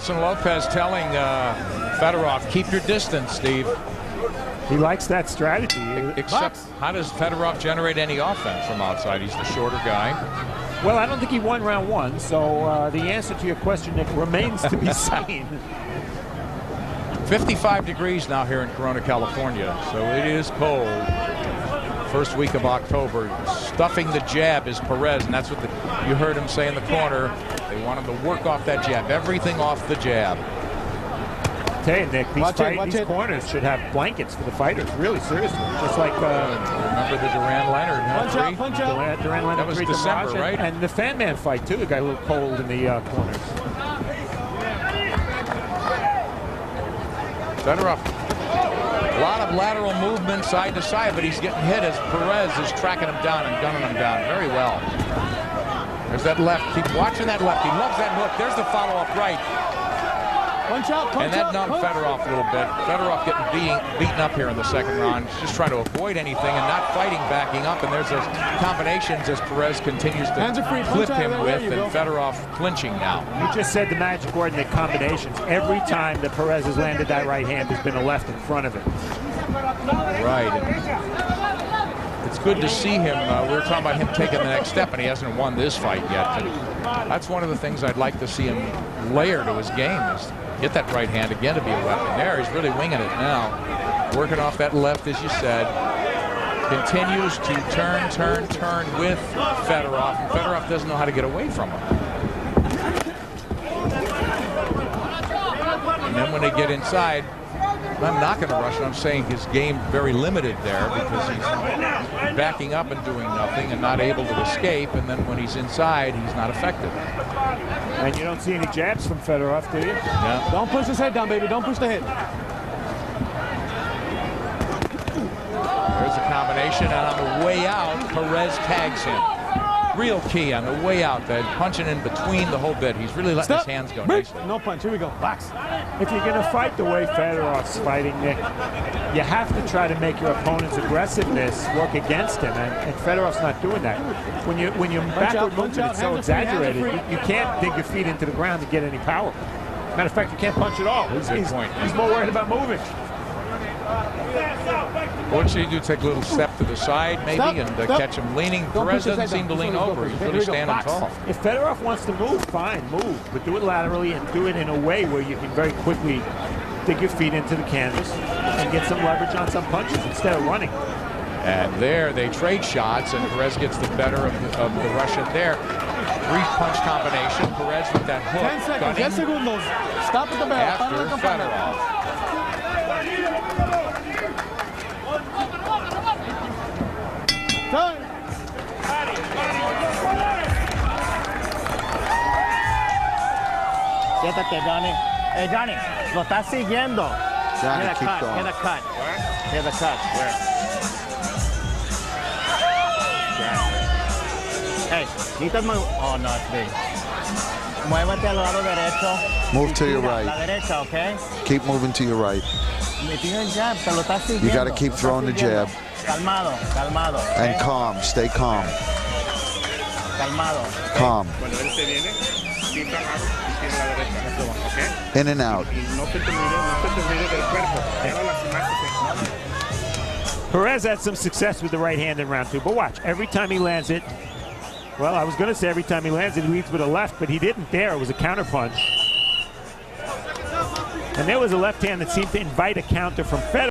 Lopez telling Fedorov, keep your distance, Steve. He likes that strategy. Except, how does Fedorov generate any offense from outside? He's the shorter guy. Well, I don't think he won round one, so the answer to your question, Nick, remains to be seen. 55 degrees now here in Corona, California, so it is cold. First week of October. Stuffing the jab is Perez, and that's what you heard him say in the corner. They want him to work off that jab, everything off the jab. I tell you, Nick, these corners should have blankets for the fighters, really, seriously. Just like remember the Duran-Leonard punch out. Duran-Leonard, that was December, right? And the Fan Man fight too. It got a little cold in the corners. Fedorov, a lot of lateral movement side to side, but he's getting hit as Perez is tracking him down and gunning him down very well. There's that left. Keep watching that left. He loves that hook. There's the follow-up right. Punch out, and that numbed Fedorov a little bit. Fedorov getting beaten up here in the second round. He's just trying to avoid anything and not fighting, backing up. And there's those combinations as Perez continues to flip him with, and Fedorov clinching now. You just said the magic word, Nick, combinations. Every time that Perez has landed that right hand, there's been a left in front of it. Right. It's good to see him. We were talking about him taking the next step, and he hasn't won this fight yet. And that's one of the things I'd like to see him layer to his game, is get that right hand again to be a weapon. There, he's really winging it now. Working off that left, as you said. Continues to turn with Fedorov. And Fedorov doesn't know how to get away from him. And then when they get inside, I'm not going to rush it. I'm saying his game very limited there, because he's backing up and doing nothing and not able to escape. And then when he's inside, he's not effective. And you don't see any jabs from Fedorov, do you? Yeah. Don't push his head down, baby. Don't push the head. There's a combination, and on the way out, Perez tags him. Real key on the way out, that punching in between the whole bit. He's really letting his hands go nicely. No punch. Here we go. Box. If you're going to fight the way Fedorov's fighting, Nick, you have to try to make your opponent's aggressiveness work against him, and Fedorov's not doing that. When your backward movement is so exaggerated, you can't dig your feet into the ground to get any power. Matter of fact, you can't punch at all. He's more worried about moving. What should he do? Take a little step to the side, maybe, and catch him leaning. Perez doesn't seem to lean over. He's really standing tall. If Fedorov wants to move, fine, move. But do it laterally, and do it in a way where you can very quickly dig your feet into the canvas and get some leverage on some punches instead of running. And there they trade shots, and Perez gets the better of the Russian there. Three-punch combination. Perez with that hook. 10 seconds. 10 segundos. Stop at the bell. After Fedorov. Time. Siéntate, Johnny. Hey, Johnny, lo estás siguiendo. Johnny, keep going. Get a cut. Get a cut. Hey, quítame. Oh, no, it's big. Muévete al lado derecho. Move to your La right. derecha, okay? Keep moving to your right. You got to keep throwing the jab. Calmado, calmado. And calm. Stay calm. Calmado. Calm. In and out. Perez had some success with the right hand in round two, but watch, every time he lands it, well, I was going to say every time he lands it, he leads with a left, but he didn't there. It was a counter punch. And there was a left hand that seemed to invite a counter from Fedorov.